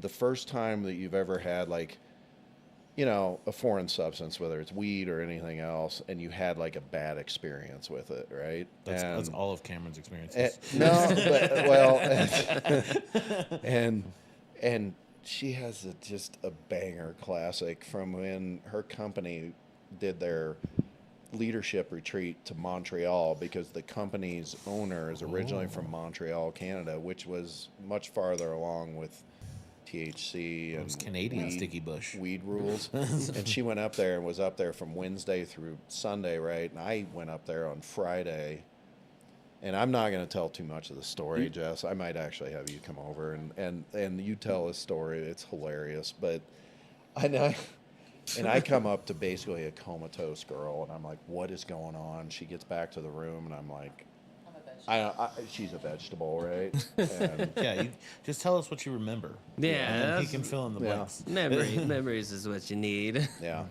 the first time that you've ever had like, you know, a foreign substance, whether it's weed or anything else, and you had like a bad experience with it, right? That's And all of Cameron's experiences. no, but well, and and she has just a banger classic from when her company did their leadership retreat to Montreal, because the company's owner is originally from Montreal, Canada, which was much farther along with THC Those and Canadian sticky bush. weed rules. And she went up there and was up there from Wednesday through Sunday, right? And I went up there on Friday. And I'm not going to tell too much of the story, Jess. I might actually have you come over and you tell a story. It's hilarious. But I know. And I come up to basically a comatose girl, and I'm like, "What is going on?" She gets back to the room, and I'm like, she's a vegetable, right?" And Yeah, you just tell us what you remember. Yeah, And then he that's- can fill in the Yeah. blanks. Memories is what you need. yeah,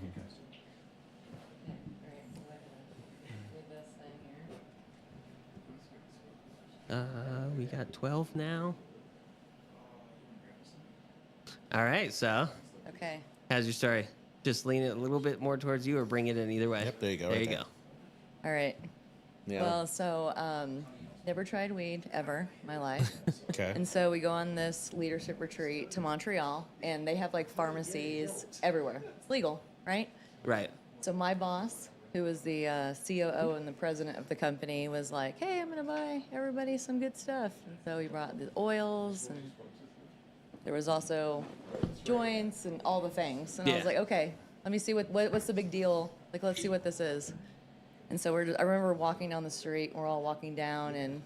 We got 12 now. All right, so Okay. how's your story? Just lean it a little bit more towards you or bring it in either way. Yep, there you go, There right you there. go. All right. yeah. Well, so never tried weed ever in my life. Okay. And so we go on this leadership retreat to Montreal, and they have like pharmacies everywhere. It's legal, right? Right. So my boss, who was the COO and the president of the company, was like, "Hey, I'm gonna buy everybody some good stuff." And so he brought the oils, and there was also joints and all the things. And I Yeah. was like, "Okay, let me see what's the big deal. Like, let's see what this is." And so I remember walking down the street. We're all walking down and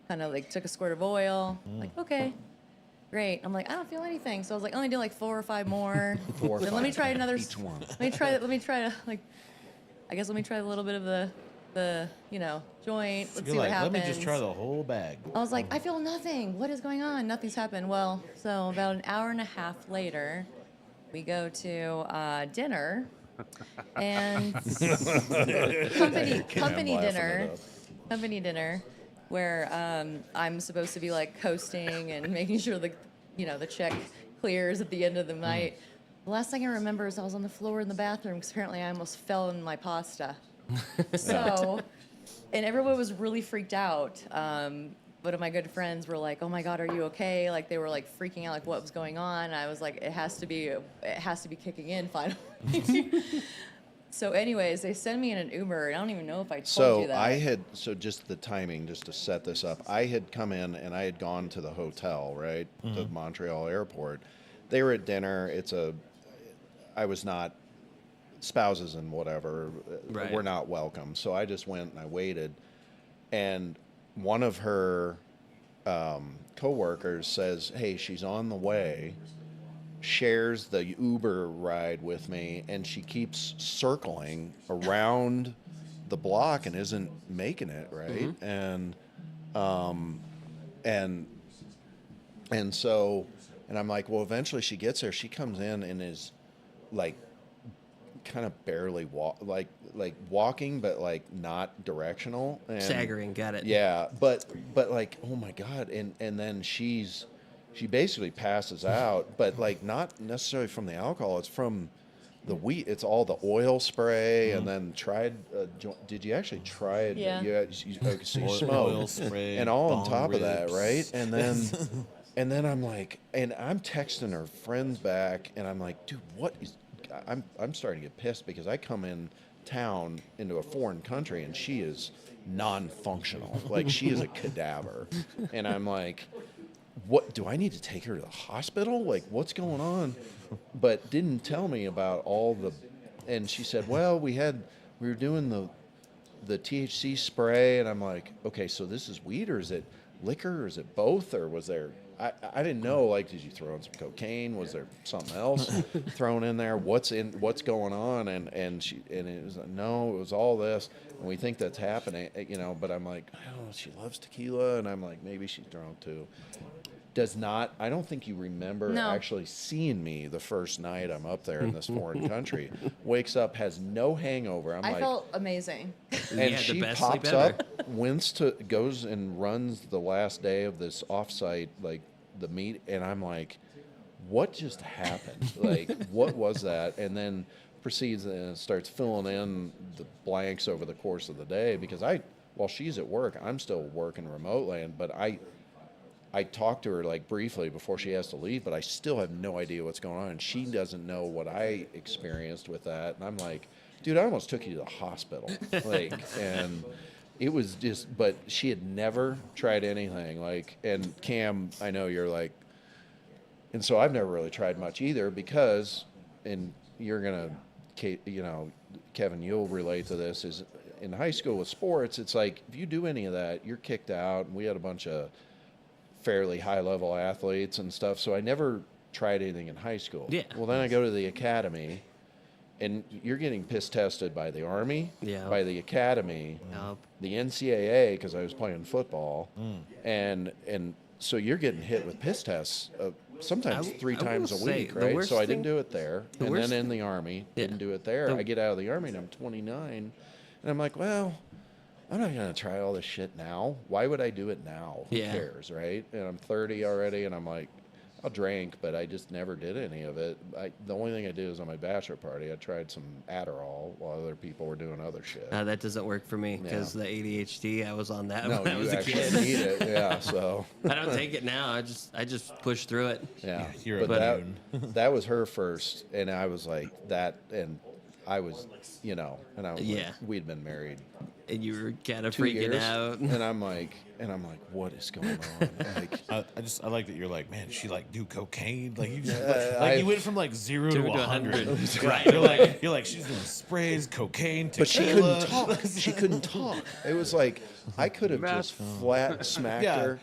kind of like took a squirt of oil. Like, okay, great. I'm like, I don't feel anything. So I was like, let me do like 4 or 5 more. 4 or Then let me 5, try another. each one. Let me try to like. I guess let me try a little bit of the joint. Let's see You're what like, happens. let me just try the whole bag. I was like, I feel nothing. What is going on? Nothing's happened. Well, so about an hour and a half later, we go to dinner, and company laughing dinner, it up. company dinner, where I'm supposed to be like coasting and making sure the check clears at the end of the night. The last thing I remember is I was on the floor in the bathroom because apparently I almost fell in my pasta. So, and everyone was really freaked out. One of my good friends were like, "Oh my God, are you okay?" Like they were like freaking out, like what was going on. And I was like, it has to be kicking in finally. So, anyways, they send me in an Uber, and I don't even know if I told you that. So just the timing, just to set this up, I had come in and I had gone to the hotel, right, the Montreal airport. They were at dinner. I was not, spouses and whatever Right. were not welcome. So I just went and I waited. And one of her coworkers says, "Hey, she's on the way," shares the Uber ride with me, and she keeps circling around the block and isn't making it, right? And and so, and I'm like, well, eventually she gets there. She comes in and is like kind of barely walking, but like not directional and Staggering, got it. Yeah, but like, oh my God, and then she basically passes out, but like not necessarily from the alcohol. It's from the wheat. It's all the oil spray, and then tried. Did you actually try it? Yeah. Okay, so you Oil smoked, spray, and all on bong top of that, rips. right? And then, and then I'm like, and I'm texting her friends back, and I'm like, dude, what is? I'm starting to get pissed because I come in town into a foreign country and she is non-functional, like she is a cadaver, and I'm like, what do I need to take her to the hospital? Like, what's going on? But didn't tell me about all the. And she said, well, we were doing the THC spray, and I'm like, okay, so this is weed, or is it liquor, or is it both, or was there? I didn't know. Like, did you throw in some cocaine? Was there something else thrown in there? What's going on? And it was like, no, it was all this, and we think that's happening, But I'm like, I don't know. She loves tequila, and I'm like, maybe she's drunk too. I don't think you remember No. actually seeing me the first night I'm up there in this foreign country. Wakes up, has no hangover. I'm I like, felt amazing. and Yeah, the she best sleep pops ever. up, goes and runs the last day of this offsite, like the meet, and I'm like, what just happened? Like, what was that? And then proceeds and starts filling in the blanks over the course of the day because while she's at work, I'm still working remote land, but I talked to her like briefly before she has to leave, but I still have no idea what's going on. And she doesn't know what I experienced with that. And I'm like, dude, I almost took you to the hospital. Like, and it was just, but she had never tried anything. Like, and Cam, I know you're like, and so I've never really tried much either because, and you're going to, you know, Kevin, you'll relate to this, is in high school with sports, it's like, if you do any of that, you're kicked out. And we had a bunch of fairly high-level athletes and stuff, so I never tried anything in high school. Yeah. Well, then I go to the academy, and you're getting piss tested by the Army, Yeah. by the academy, Nope. the NCAA, because I was playing football, and so you're getting hit with piss tests sometimes three I will times a say, week, the right? worst So I didn't thing- do it there, the and worst then in the Army, Yeah. didn't do it there. The- I get out of the Army, and I'm 29, and I'm like, well, I'm not going to try all this shit now. Why would I do it now? Who Yeah. cares, right? And I'm 30 already, and I'm like, I'll drink, but I just never did any of it. The only thing I did was on my bachelor party, I tried some Adderall while other people were doing other shit. That doesn't work for me because Yeah. the ADHD, I was on that No, when I you was a actually kid. need it, yeah, so. I don't take it now. I just push through it. Yeah, You're but immune. that was her first, and I was like that, and I was, you know, and I was Yeah. like, we'd been married And you were kind of 2 freaking years, out. and I'm like, what is going on? Like, I like that you're like, man, did she like do cocaine? Like you just, I- you went from like 0 to 100. 100. Right. You're like she's doing sprays, cocaine, tequila. but she couldn't talk. She couldn't talk. It was like I could have just flat smacked Yeah. her.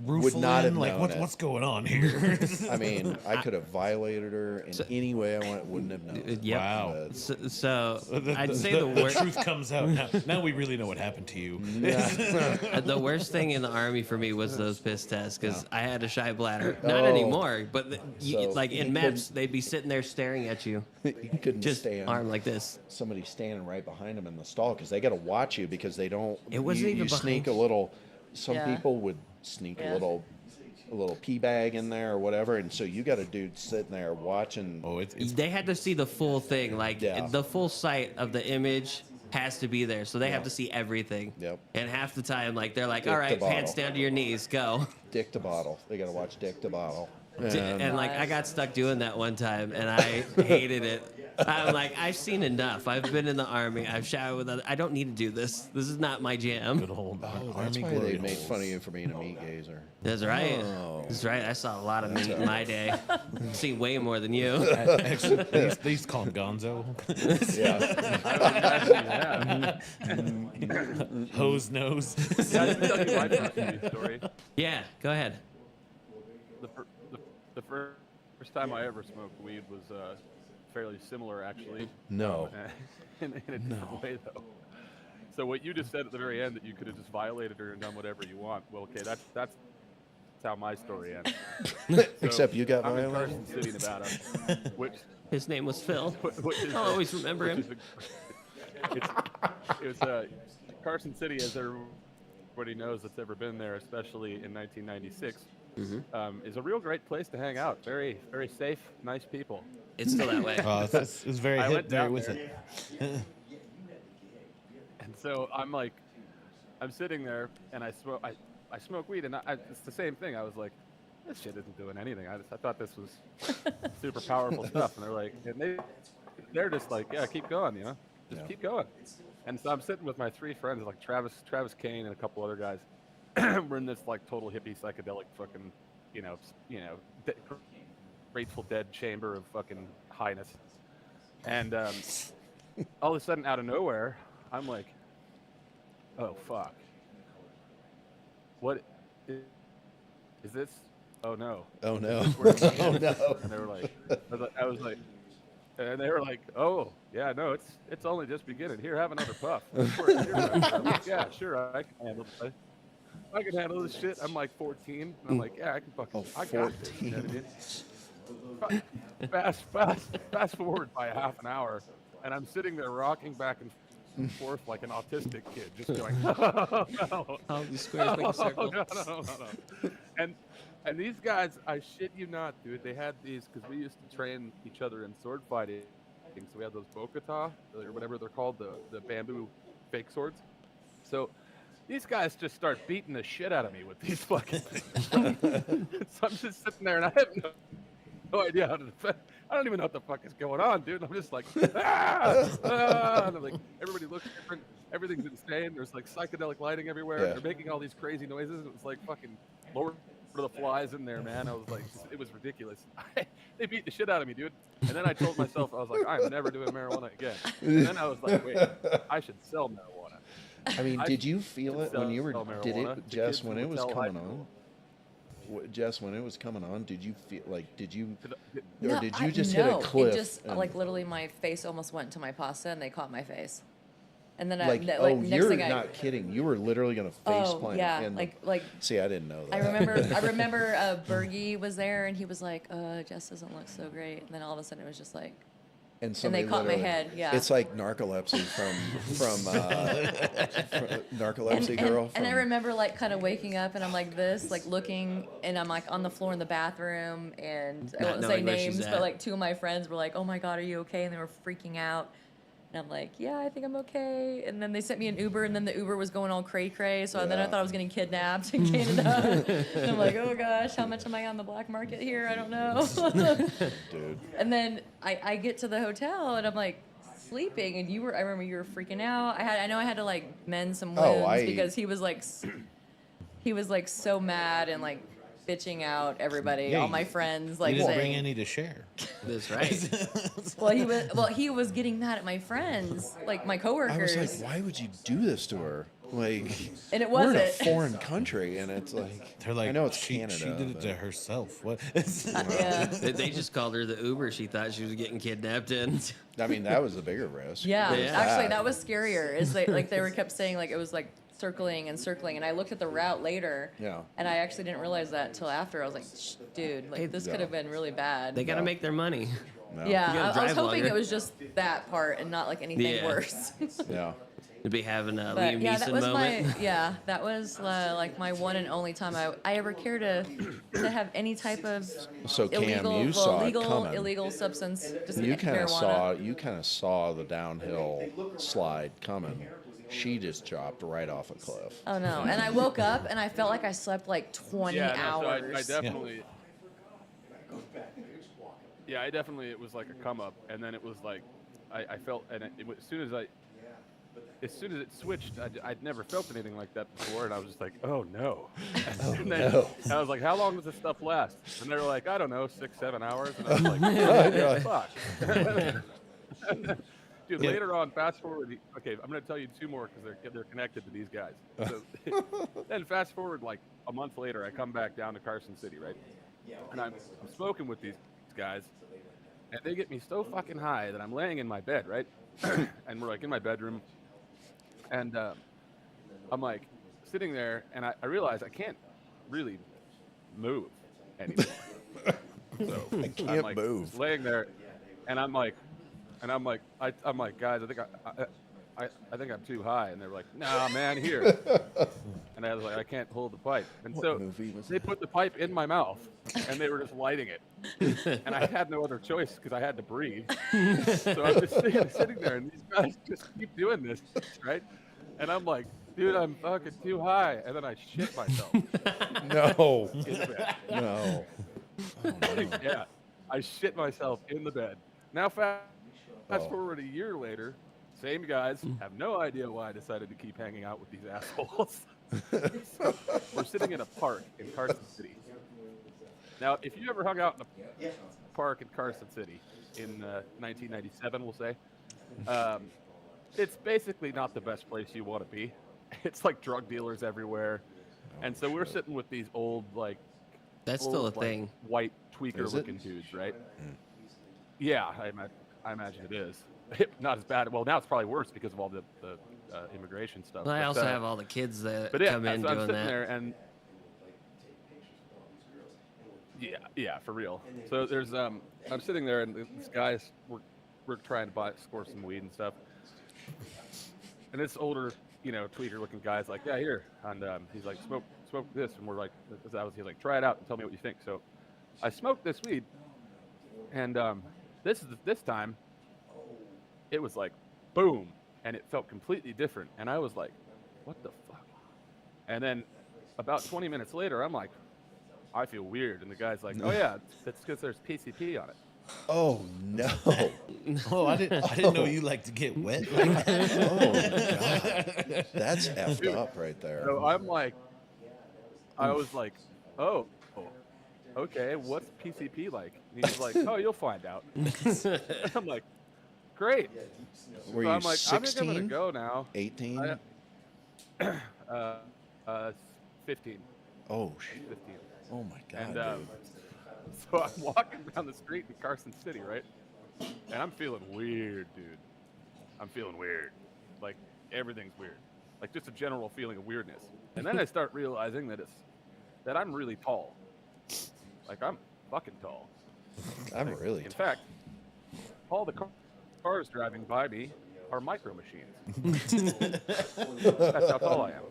Rufalin, Would not have like known what's it. what's going on here? I mean, I could have violated her in any way I wanted. Wouldn't have known. Yep. Wow. But- So I'd say the worst. truth comes out now. Now we really know what happened to you. The worst thing in the Army for me was those piss tests because I had a shy bladder. Not Oh. anymore, but So like in you MEPS, couldn't- they'd be sitting there staring at you, you couldn't just stand arm like this. somebody standing right behind them in the stall because they got to watch you because they don't. It wasn't you even sneak behind- a little. Some Yeah. people would sneak Yeah. a little pee bag in there or whatever, and so you got a dude sitting there watching. Oh, it's They had to see the full thing, like Yeah. the full sight of the image has to be there, so they have to see everything. Yep. And half the time, like they're like, Dick "All to right, hands bottle. down to your knees, go." Dick to bottle. They got to watch dick to bottle. And like I got stuck doing that one time, and I hated it. I'm like, I've seen enough. I've been in the Army. I've showered with other. I don't need to do this. This is not my jam. good old Oh, that's army why glory they made holes. fun of you for being a meat gazer. That's right. Oh. That's right. I saw a lot of meat in my day. I've seen way more than you. Actually, they used to call him Gonzo. Yeah. Hose nose. Yeah, I can tell you my funny story. Yeah, go ahead. The first time I ever smoked weed was fairly similar, actually. No. In a different way, though. So what you just said at the very end, that you could have just violated her and done whatever you want. Well, okay, that's how my story ends. So, Except you got I'm in violated? Carson City, Nevada, which His name was Phil. which is I'll always remember which him. it was Carson City, as everybody knows that's ever been there, especially in 1996, is a real great place to hang out. Very, very safe, nice people. It's still that way. It's very I hip went there down with there. it. And so I'm sitting there, and I smoke weed, and it's the same thing. I was like, this shit isn't doing anything. I thought this was super powerful stuff, and they're like, and they're just like, yeah, keep going, you know, just keep going. And so I'm sitting with my three friends, like Travis Kane, and a couple other guys. We're in this like total hippie psychedelic fucking, Grateful Dead chamber of fucking highness. And all of a sudden, out of nowhere, I'm like, oh fuck, what is this? Oh no. Oh no. Where's the Oh end? no. And they were like, I was like, and they were like, oh yeah, no, it's only just beginning. Here, have another puff. Of course, sure, I'm like, yeah, sure, I can handle it. I can handle this shit. I'm like 14, and I'm like, yeah, I can fucking. Oh, I got this. 14. Fast forward by a half an hour, and I'm sitting there rocking back and forth like an autistic kid, just going, oh, no. All these squares make a circle. No. And these guys, I shit you not, dude, they had these because we used to train each other in sword fighting. So we had those bokata, or whatever they're called, the bamboo fake swords. So these guys just start beating the shit out of me with these fucking things. Right? So I'm just sitting there and I have no idea how to defend. I don't even know what the fuck is going on, dude. I'm just like, and I'm like, everybody looks different. Everything's insane. There's like psychedelic lighting everywhere. Yeah. They're making all these crazy noises. It was like fucking Lord of the Flies in there, man. I was like, it was ridiculous. They beat the shit out of me, dude. And then I told myself, I was like, I'm never doing marijuana again. And then I was like, wait, I should sell marijuana. I mean, did you feel it when you were? sell Did marijuana to it, Jess, kids when in it was Hotel coming Idaho. on? Jess, when it was coming on, did you feel like? Did you? No, Or did you I- just no, hit a cliff? It just and- like literally my face almost went to my pasta and they caught my face. And then like, I, oh, like next you're thing not kidding. You were literally gonna face oh plant. yeah, in the- like See, I didn't know that. I remember Bergie was there and he was like, Jess doesn't look so great. And then all of a sudden it was just like, and they somebody caught my literally- head, yeah. It's like narcolepsy from narcolepsy girl. and I from- remember like kind of waking up and I'm like this, like looking, and I'm like on the floor in the bathroom, and I Not won't say knowing where she's names, at. but like two of my friends were like, "Oh my God, are you okay?" And they were freaking out. And I'm like, "Yeah, I think I'm okay." And then they sent me an Uber, and then the Uber was going all cray-cray, so then I Yeah. thought I was getting kidnapped in Canada. And I'm like, "Oh gosh, how much am I on the black market here? I don't know." Dude. And then I get to the hotel and I'm like sleeping, and I remember you were freaking out. I know I had to like mend some wounds because he was like so mad and like bitching out everybody, Yeah, all my friends, like you didn't saying, bring any to share. That's right. he was getting mad at my friends, like my I coworkers. was like, why would you do this to her? Like, And it we're in a wasn't. foreign country, and it's like, They're like, I know it's she Canada. did it but- to herself. What? Yeah. They just called her the Uber. She thought she was getting kidnapped in. I mean, that was the bigger risk. Yeah, Yeah. actually, that was scarier. Is they were kept saying like it was like circling and circling, and I looked at the route later. Yeah. And I actually didn't realize that until after. I was like, Shh, dude, like this could have been really bad. They got to make their money. No. Yeah, You gotta I was drive hoping longer. it was just that part and not like anything Yeah. worse. Yeah. To be having a But Liam yeah, that Neeson was moment. that was like my one and only time I ever cared to have any type of So Cam, illegal, you saw it legal coming. illegal substance. Just You kind of marijuana. saw the downhill slide coming. She just chopped right off a cliff. Oh no! And I woke up and I felt like I slept like 20 Yeah, no, hours. so I definitely. Yeah, I definitely. It was like a come up, and then it was like, I felt, and as soon as it switched, I'd never felt anything like that before, and I was just like, oh no. And then no. I was like, how long does this stuff last? And they were like, I don't know, 6-7 hours. And I was like, fuck. Dude, Yeah. later on, fast forward. Okay, I'm going to tell you two more because they're connected to these guys. So, then fast forward like a month later, I come back down to Carson City, right? And I'm smoking with these guys, and they get me so fucking high that I'm laying in my bed, right? And we're like in my bedroom, and I'm like sitting there, and I realize I can't really move anymore. So I I'm can't like move. laying there, and I'm like, guys, I think I'm too high, and they're like, nah, man, here. And I was like, I can't hold the pipe, and What so movie was they put the pipe in my mouth, and they were just lighting it, and I had no other choice because I had to breathe. So I'm just sitting there, and these guys just keep doing this, right? And I'm like, dude, I'm fucking too high, and then I shit myself. No. in the bed. No. Yeah, I shit myself in the bed. Now fast Oh. forward a year later, same guys have no idea why I decided to keep hanging out with these assholes. So, we're sitting in a park in Carson City. Now, if you ever hung out in a park in Carson City in 1997, we'll say, it's basically not the best place you want to be. It's like drug dealers everywhere. And so we're sitting with these old, like, That's still a old, like, thing. white tweaker-looking dudes, right? Yeah, I imagine it is. Not as bad. Well, now it's probably worse because of all the immigration stuff. Well, I But, also have all the kids that but yeah, come in so I'm doing sitting that. there and yeah, for real. So there's I'm sitting there and this guy's we're trying to score some weed and stuff, and this older tweaker looking guy's like, yeah, here, and he's like, smoke smoke this, and we're like, he's like, try it out and tell me what you think. So I smoked this weed, and this time, it was like, boom, and it felt completely different, and I was like, what the fuck? And then about 20 minutes later, I'm like, I feel weird, and the guy's like, oh yeah, that's because there's PCP on it. Oh no! Oh, I didn't know you like to get wet. Like that. Oh God, that's effed up right there. So I'm like, I was like, oh, okay, what's PCP like? And he's like, oh, you'll find out. I'm like, great. Were So you I'm like, I think I'm gonna 16? go now. 18? 15. Oh 15. Oh my God, And dude. so I'm walking down the street in Carson City, right? And I'm feeling weird, dude. I'm feeling weird. Like everything's weird. Like just a general feeling of weirdness. And then I start realizing that I'm really tall. Like I'm fucking tall. I'm really. In fact, all the cars driving by me are micro machines. That's how tall I am.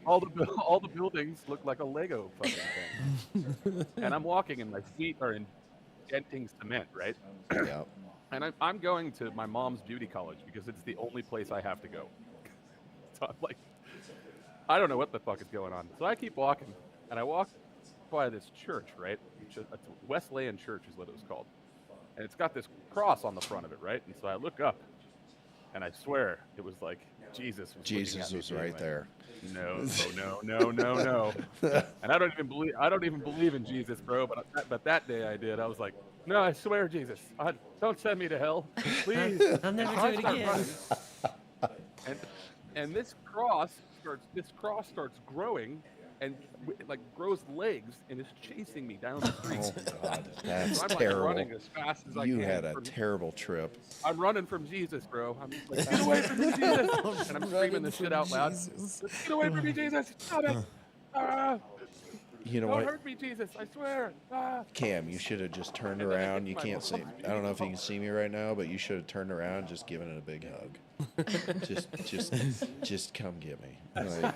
All the buildings look like a Lego fucking thing. And I'm walking and my feet are indenting cement, right? Yeah. And I'm going to my mom's beauty college because it's the only place I have to go. So I'm like, I don't know what the fuck is going on. So I keep walking, and I walk by this church, right? Wesleyan Church is what it was called. And it's got this cross on the front of it, right? And so I look up, and I swear it was like Jesus was looking Jesus at me was being right like, there. No. And I don't even believe in Jesus, bro. But that day I did. I was like, no, I swear, Jesus, don't send me to hell, please. I'll never do it again. And this cross starts growing, and like grows legs, and is chasing me down the street. Oh God, that's So I'm like terrible. running as fast as I You can. had a terrible trip. I'm running from Jesus, bro. I'm just like, get away from me, Jesus! And I'm screaming this shit out loud. Get away from me, Jesus! Stop it! Ah! You know Don't what, hurt me, Jesus! I swear! Ah! Cam? You should have just turned And then I around. hit You my can't see. mom's I don't know if you beauty can see me right now, but you should have turned around, and just given it a big hug. just come get me. Like,